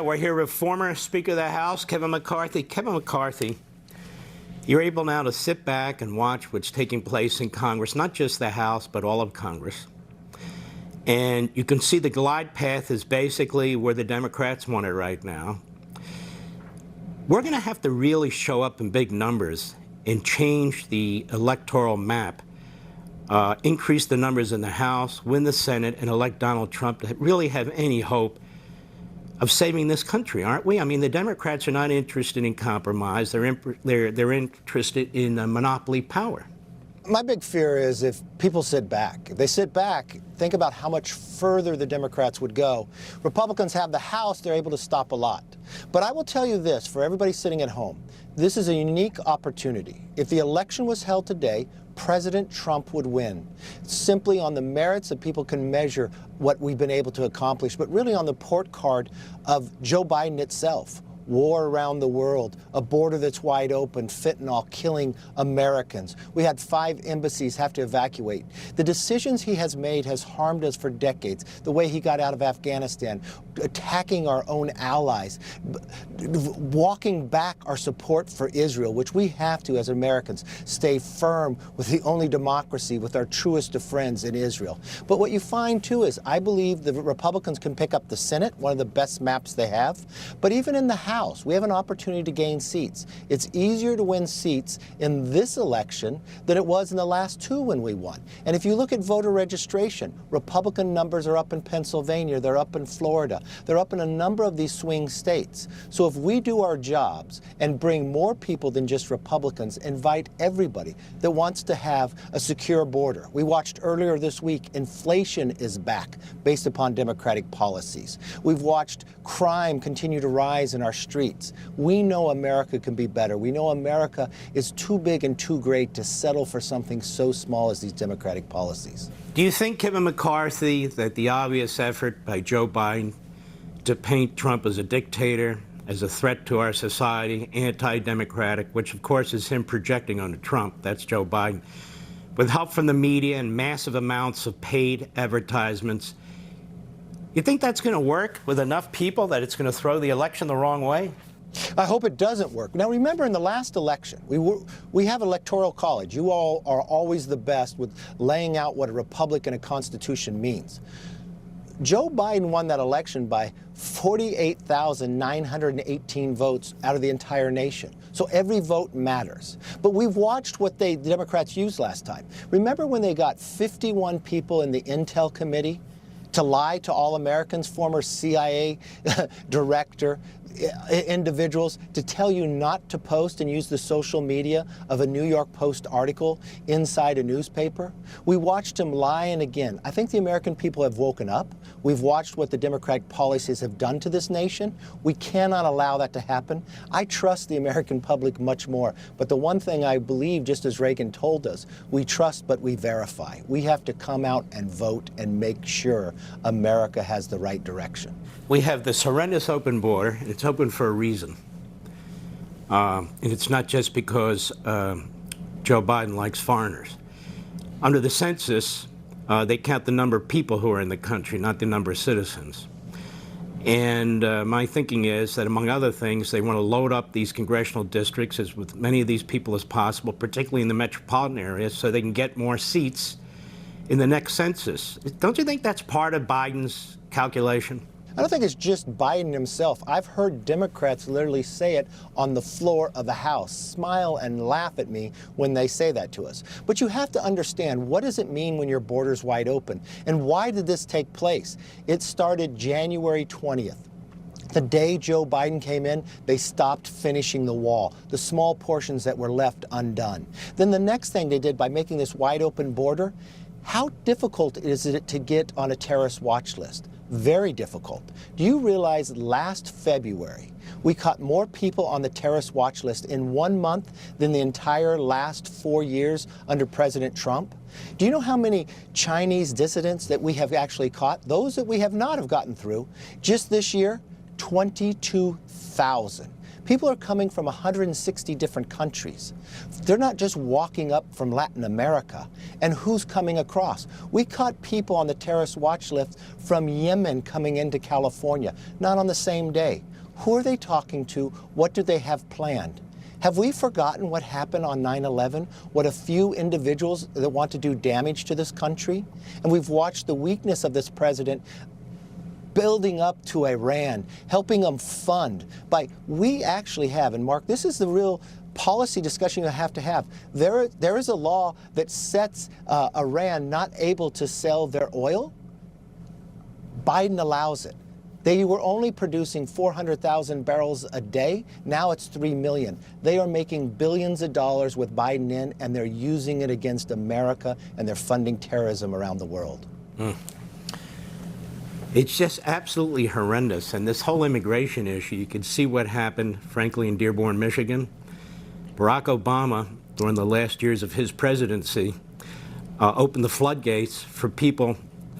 We're here with former Speaker of the House, Kevin McCarthy. Kevin McCarthy, you're able now to sit back and watch what's taking place in Congress, not just the House, but all of Congress. And you can see the glide path is basically where the Democrats want it right now. We're going to have to really show up in big numbers and change the electoral map, increase the numbers in the House, win the Senate, and elect Donald Trump to really have any hope of saving this country, aren't we? I mean, the Democrats are not interested in compromise. They're interested in monopoly power. My big fear is if people sit back. If they sit back, think about how much further the Democrats would go. Republicans have the House, they're able to stop a lot. But I will tell you this, for everybody sitting at home, this is a unique opportunity. If the election was held today, President Trump would win, simply on the merits that people can measure what we've been able to accomplish, but really on the port card of Joe Biden itself. War around the world, a border that's wide open, fentanyl killing Americans. We had 5 embassies have to evacuate. The decisions he has made has harmed us for decades. The way he got out of Afghanistan, attacking our own allies, walking back our support for Israel, which we have to, as Americans, stay firm with the only democracy, with our truest of friends in Israel. But what you find, too, is I believe the Republicans can pick up the Senate, one of the best maps they have, but even in the House, we have an opportunity to gain seats. It's easier to win seats in this election than it was in the last 2 when we won. And if you look at voter registration, Republican numbers are up in Pennsylvania, they're up in Florida, they're up in a number of these swing states. So if we do our jobs and bring more people than just Republicans, invite everybody that wants to have a secure border. We watched earlier this week, inflation is back based upon Democratic policies. We've watched crime continue to rise in our streets. We know America can be better. We know America is too big and too great to settle for something so small as these Democratic policies. Do you think, Kevin McCarthy, that the obvious effort by Joe Biden to paint Trump as a dictator, as a threat to our society, anti-democratic, which of course is him projecting onto Trump, that's Joe Biden, with help from the media and massive amounts of paid advertisements, you think that's going to work with enough people that it's going to throw the election the wrong way? I hope it doesn't work. Now, remember, in the last election, we have electoral college. You all are always the best with laying out what a republic and a constitution means. Joe Biden won that election by 48,918 votes out of the entire nation. So every vote matters. But we've watched what the Democrats used last time. Remember when they got 51 people in the Intel Committee to lie to all Americans, former CIA director, individuals, to tell you not to post and use the social media of a New York Post article inside a newspaper? We watched him lie, and again, I think the American people have woken up. We've watched what the Democratic policies have done to this nation. We cannot allow that to happen. I trust the American public much more. But the one thing I believe, just as Reagan told us, we trust but we verify. We have to come out and vote and make sure America has the right direction. We have this horrendous open border, and it's open for a reason. And it's not just because Joe Biden likes foreigners. Under the census, they count the number of people who are in the country, not the number of citizens. And my thinking is that, among other things, they want to load up these congressional districts as with many of these people as possible, particularly in the metropolitan areas, so they can get more seats in the next census. Don't you think that's part of Biden's calculation? I don't think it's just Biden himself. I've heard Democrats literally say it on the floor of the House, smile and laugh at me when they say that to us. But you have to understand, what does it mean when your border's wide open? And why did this take place? It started January 20th. The day Joe Biden came in, they stopped finishing the wall, the small portions that were left undone. Then the next thing they did by making this wide open border, how difficult is it to get on a terrorist watch list? Very difficult. Do you realize last February, we caught more people on the terrorist watch list in 1 month than the entire last 4 years under President Trump? Do you know how many Chinese dissidents that we have actually caught? Those that we have not have gotten through. Just this year, 22,000. People are coming from 160 different countries. They're not just walking up from Latin America. And who's coming across? We caught people on the terrorist watch list from Yemen coming into California, not on the same day. Who are they talking to? What do they have planned? Have we forgotten what happened on 9/11? What a few individuals that want to do damage to this country? And we've watched the weakness of this president building up to Iran, helping them fund. We actually have, and Mark, this is the real policy discussion you have to have. There is a law that sets Iran not able to sell their oil. Biden allows it. They were only producing 400,000 barrels a day. Now it's 3 million. They are making billions of dollars with Biden in, and they're using it against America, and they're funding terrorism around the world. It's just absolutely horrendous. And this whole immigration issue, you can see what happened, frankly, in Dearborn, Michigan. Barack Obama, during the last years of his presidency, opened the floodgates for people,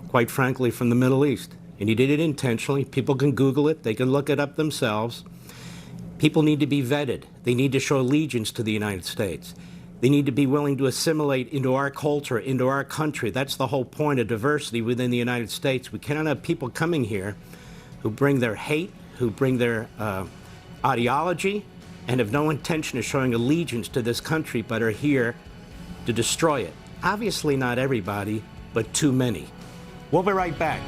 quite frankly, from the Middle East. And he did it intentionally. People can Google it. They can look it up themselves. People need to be vetted. They need to show allegiance to the United States. They need to be willing to assimilate into our culture, into our country. That's the whole point of diversity within the United States. We cannot have people coming here who bring their hate, who bring their ideology, and have no intention of showing allegiance to this country, but are here to destroy it. Obviously not everybody, but too many. We'll be right back.